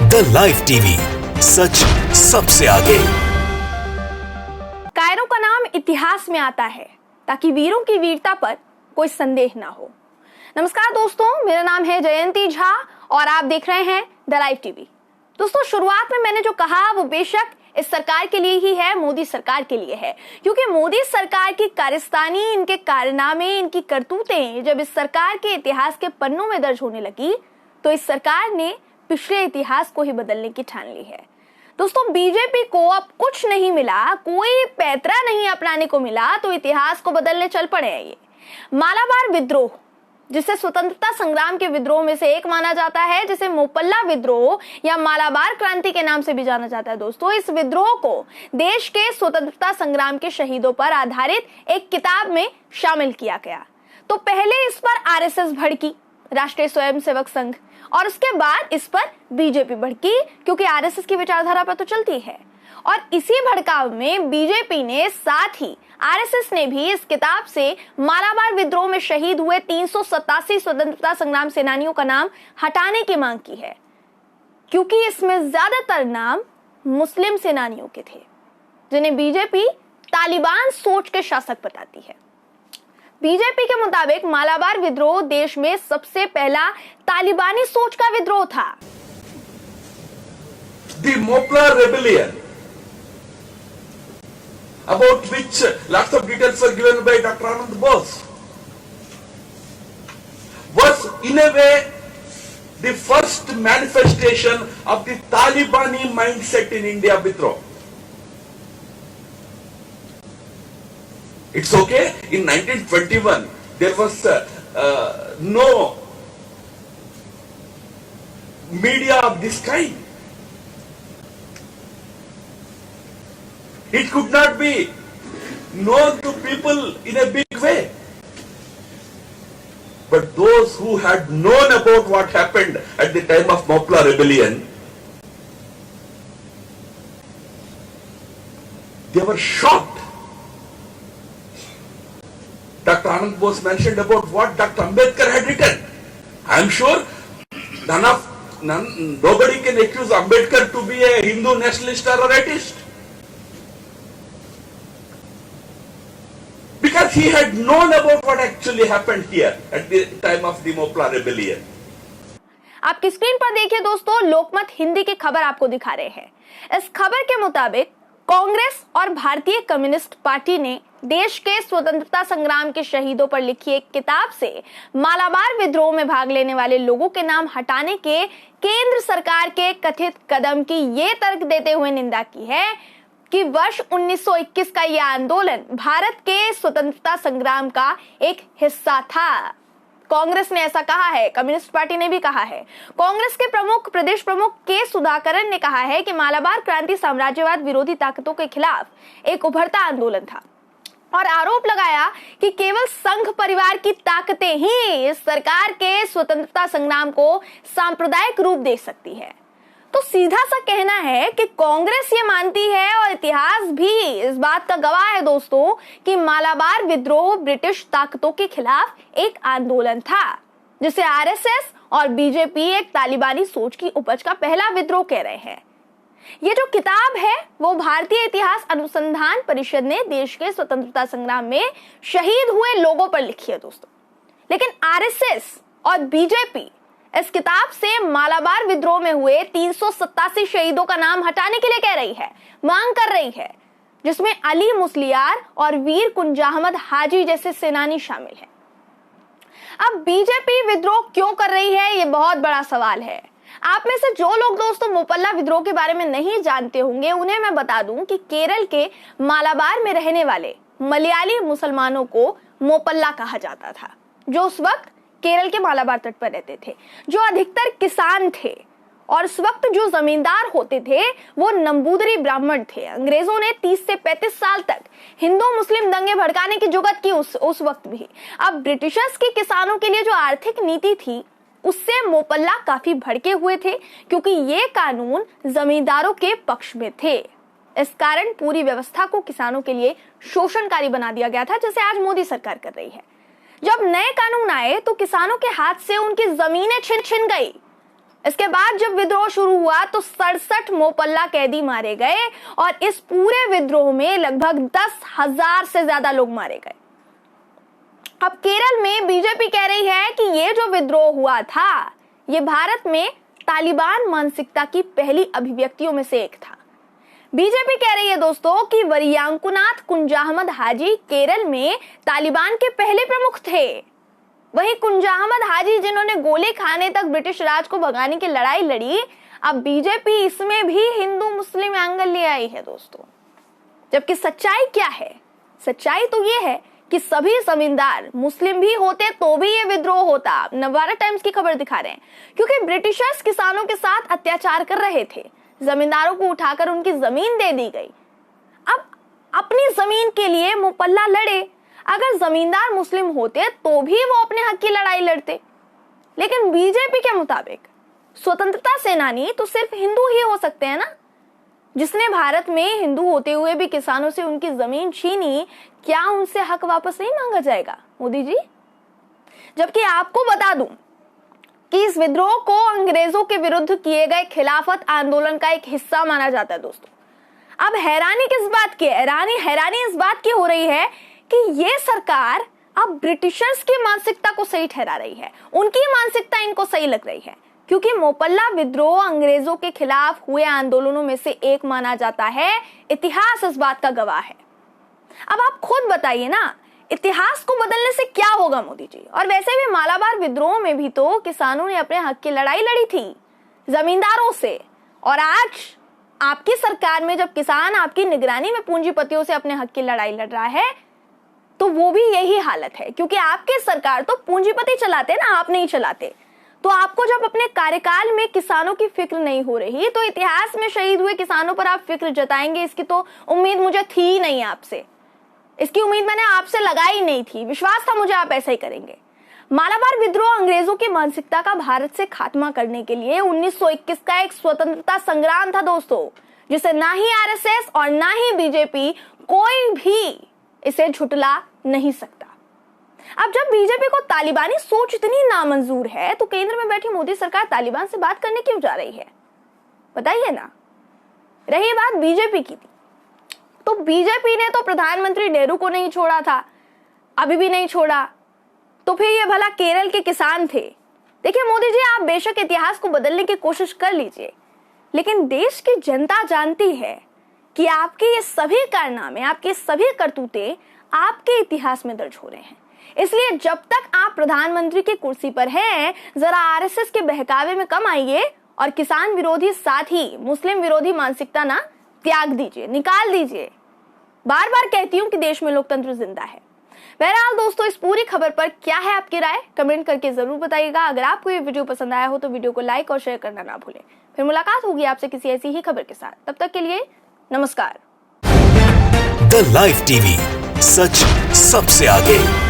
The live TV, सच सबसे आगे। कायरों का नाम इतिहास में आता है ताकि वीरों की वीरता पर कोई संदेह ना हो। नमस्कार दोस्तों, मेरा नाम है जयंती झा और आप देख रहे हैं द लाइव टीवी। दोस्तों, शुरुआत में मैंने जो कहा वो बेशक इस सरकार के लिए ही है, मोदी सरकार के लिए है, क्योंकि मोदी सरकार की कारस्तानी, इनके कारनामे, इनकी करतूतें जब इस सरकार के इतिहास के पन्नों में दर्ज होने लगी तो इस सरकार ने पिछले इतिहास को ही बदलने की ठान ली है। दोस्तों, बीजेपी को अब कुछ नहीं मिला, कोई पैतरा नहीं अपनाने को मिला तो इतिहास को बदलने चल पड़े हैं। ये मालाबार विद्रोह, जिसे स्वतंत्रता संग्राम के विद्रोह में से एक माना जाता है, जिसे मोपल्ला विद्रोह या मालाबार क्रांति के नाम से भी जाना जाता है। दोस्तों, इस विद्रोह को देश के स्वतंत्रता संग्राम के शहीदों पर आधारित एक किताब में शामिल किया गया। तो पहले इस पर आरएसएस भड़की, राष्ट्रीय स्वयंसेवक संघ, और उसके बाद इस पर बीजेपी भड़की, क्योंकि आरएसएस की विचारधारा पर तो चलती है। और इसी भड़काव में बीजेपी ने, साथ ही आरएसएस ने भी इस किताब से मालाबार विद्रोह में शहीद हुए 387 स्वतंत्रता संग्राम सेनानियों का नाम हटाने की मांग की है, क्योंकि इसमें ज्यादातर नाम मुस्लिम सेनानियों के थे, जिन्हें बीजेपी तालिबान सोच के शासक बताती है। बीजेपी के मुताबिक मालाबार विद्रोह देश में सबसे पहला तालिबानी सोच का विद्रोह था। The Mopla rebellion, about which lots of details were given by Dr. Anand Bose, was in a way the first manifestation of the Talibani mindset in India withdrawal. It's okay. In 1921, there was no media of this kind. It could not be known to people in a big way. But those who had known about what happened at the time of Mopla rebellion, they were shocked. Dr. Anand Bose mentioned about what Dr. Ambedkar had written. I am sure nobody can accuse Ambedkar to be a Hindu nationalist or a rightist, because he had known about what actually happened here at the time of the Mopla rebellion. आपकी screen पर देखिए दोस्तों, लोकमत हिंदी की खबर आपको दिखा रहे हैं। इस खबर के मुताबिक कांग्रेस और भारतीय कम्युनिस्ट पार्टी ने देश के स्वतंत्रता संग्राम के शहीदों पर लिखी एक किताब से मालाबार विद्रोह में भाग लेने वाले लोगों के नाम हटाने के केंद्र सरकार के कथित कदम की ये तर्क देते हुए निंदा की है कि वर्ष 1921 का यह आंदोलन भारत के स्वतंत्रता संग्राम का एक हिस्सा था। कांग्रेस ने ऐसा कहा है, कम्युनिस्ट पार्टी ने भी कहा है। कांग्रेस के प्रदेश प्रमुख के सुधाकरन ने कहा है कि मालाबार क्रांति साम्राज्यवाद विरोधी ताकतों के खिलाफ एक उभरता आंदोलन था, और आरोप लगाया कि केवल संघ परिवार की ताकतें ही इस सरकार के स्वतंत्रता संग्राम को सांप्रदायिक रूप दे सकती है। तो सीधा सा कहना है कि कांग्रेस ये मानती है, और इतिहास भी इस बात का गवाह है दोस्तों, कि मालाबार विद्रोह ब्रिटिश ताकतों के खिलाफ एक आंदोलन था, जिसे आरएसएस और बीजेपी एक तालिबानी सोच की उपज का पहला विद्रोह कह रहे हैं। ये जो किताब है वो भारतीय इतिहास अनुसंधान परिषद ने देश के स्वतंत्रता संग्राम में शहीद हुए लोगों पर लिखी है दोस्तों। लेकिन आरएसएस और बीजेपी इस किताब से मालाबार विद्रोह में हुए 387 शहीदों का नाम हटाने के लिए कह रही है, मांग कर रही है, जिसमें अली मुसलियार और वीर कुंजा अहमद हाजी जैसे सेनानी शामिल हैं। अब बीजेपी विद्रोह क्यों कर रही है, ये बहुत बड़ा सवाल है। आप में से जो लोग दोस्तों मोपल्ला विद्रोह के बारे में नहीं जानते होंगे, उन्हें मैं बता दूं कि केरल के मालाबार में रहने वाले मलयाली मुसलमानों को मोपल्ला कहा जाता था, जो उस वक्त केरल के मालाबार तट पर रहते थे, जो अधिकतर किसान थे, और उस वक्त जो जमींदार होते थे वो नंबूदरी ब्राह्मण थे। अंग्रेजों ने 30 से 35 साल तक हिंदू मुस्लिम दंगे भड़काने की जुगत की उस वक्त भी। अब ब्रिटिशर्स की किसानों के लिए जो आर्थिक नीति थी उससे मोपल्ला काफी भड़के हुए थे, क्योंकि ये कानून जमींदारों के पक्ष में थे। इस कारण पूरी व्यवस्था को किसानों के लिए शोषणकारी बना दिया गया था, जैसे आज मोदी सरकार कर रही है। जब नए कानून आए तो किसानों के हाथ से उनकी जमीनें छिन गई इसके बाद जब विद्रोह शुरू हुआ तो 67 मोपल्ला कैदी मारे गए और इस पूरे विद्रोह में लगभग 10,000 से ज्यादा लोग मारे गए। अब केरल में बीजेपी कह रही है कि ये जो विद्रोह हुआ था ये भारत में तालिबान मानसिकता की पहली अभिव्यक्तियों में से एक था। बीजेपी कह रही है दोस्तों कि वरियांकुनाथ कुंजाहमद हाजी केरल में तालिबान के पहले प्रमुख थे। वही कुंजाहमद हाजी जिन्होंने गोली खाने तक ब्रिटिश राज को भगाने की लड़ाई लड़ी, अब बीजेपी इसमें भी हिंदू मुस्लिम एंगल ले आई है दोस्तों। जबकि सच्चाई क्या है? सच्चाई तो ये है कि सभी जमींदार मुस्लिम भी होते तो भी ये विद्रोह होता। नवभारत टाइम्स की खबर दिखा रहे हैं, क्योंकि ब्रिटिशर्स किसानों के साथ अत्याचार कर रहे थे, जमींदारों को उठाकर उनकी जमीन दे दी गई। अब अपनी जमीन के लिए मोपल्ला लड़े। अगर जमींदार मुस्लिम होते तो भी वो अपने हक की लड़ाई लड़ते, लेकिन बीजेपी के मुताबिक स्वतंत्रता सेनानी तो सिर्फ हिंदू ही हो सकते हैं ना। जिसने भारत में हिंदू होते हुए भी किसानों से उनकी जमीन छीनी, क्या उनसे हक वापस नहीं मांगा जाएगा मोदी जी? जबकि आपको बता दूं कि इस विद्रोह को अंग्रेजों के विरुद्ध किए गए खिलाफत आंदोलन का एक हिस्सा माना जाता है दोस्तों। अब हैरानी किस बात की? हैरानी इस बात की हो रही है कि ये सरकार अब ब्रिटिशर्स की मानसिकता को सही ठहरा रही है, उनकी मानसिकता इनको सही लग रही है, क्योंकि मोपल्ला विद्रोह अंग्रेजों के खिलाफ हुए आंदोलनों में से एक माना जाता है। इतिहास इस बात का गवाह है। अब आप खुद बताइए ना, इतिहास को बदलने से क्या होगा मोदी जी? और वैसे भी मालाबार विद्रोह में भी तो किसानों ने अपने हक की लड़ाई लड़ी थी जमींदारों से, और आज आपकी सरकार में जब किसान आपकी निगरानी में पूंजीपतियों से अपने हक की लड़ाई लड़ रहा है तो वो भी यही हालत है, क्योंकि आपकी सरकार तो पूंजीपति चलाते ना, आप नहीं चलाते। तो आपको जब अपने कार्यकाल में किसानों की फिक्र नहीं हो रही तो इतिहास में शहीद हुए किसानों पर आप फिक्र जताएंगे, इसकी तो उम्मीद मुझे थी ही नहीं आपसे। इसकी उम्मीद मैंने आपसे लगाई नहीं थी, विश्वास था मुझे आप ऐसा ही करेंगे। मालाबार विद्रोह अंग्रेजों की मानसिकता का भारत से खात्मा करने के लिए 1921 का एक स्वतंत्रता संग्राम था दोस्तों, जिसे ना ही आरएसएस और ना ही बीजेपी कोई भी इसे झुटला नहीं सकता। अब जब बीजेपी को तालिबानी सोच इतनी नामंजूर है तो केंद्र में बैठी मोदी सरकार तालिबान से बात करने क्यों जा रही है? बताइए ना। रही बात बीजेपी की, तो बीजेपी ने तो प्रधानमंत्री नेहरू को नहीं छोड़ा था, अभी भी नहीं छोड़ा, तो फिर ये भला केरल के किसान थे। देखिए मोदी जी, आप बेशक इतिहास को बदलने की कोशिश कर लीजिए, लेकिन देश की जनता जानती है कि आपके ये सभी कारनामे, आपके सभी करतूते आपके इतिहास में दर्ज हो रहे हैं। इसलिए जब तक आप प्रधानमंत्री की कुर्सी पर हैं, जरा आरएसएस के बहकावे में कम आइए और किसान विरोधी साथ ही मुस्लिम विरोधी मानसिकता ना त्याग दीजिए, निकाल दीजिए। बार बार कहती हूं कि देश में लोकतंत्र जिंदा है। बहरहाल दोस्तों, इस पूरी खबर पर क्या है आपकी राय, कमेंट करके जरूर बताइएगा। अगर आपको ये वीडियो पसंद आया हो तो वीडियो को लाइक और शेयर करना ना भूलें। फिर मुलाकात होगी आपसे किसी ऐसी ही खबर के साथ, तब तक के लिए नमस्कार। द लाइव टीवी, सच सबसे आगे।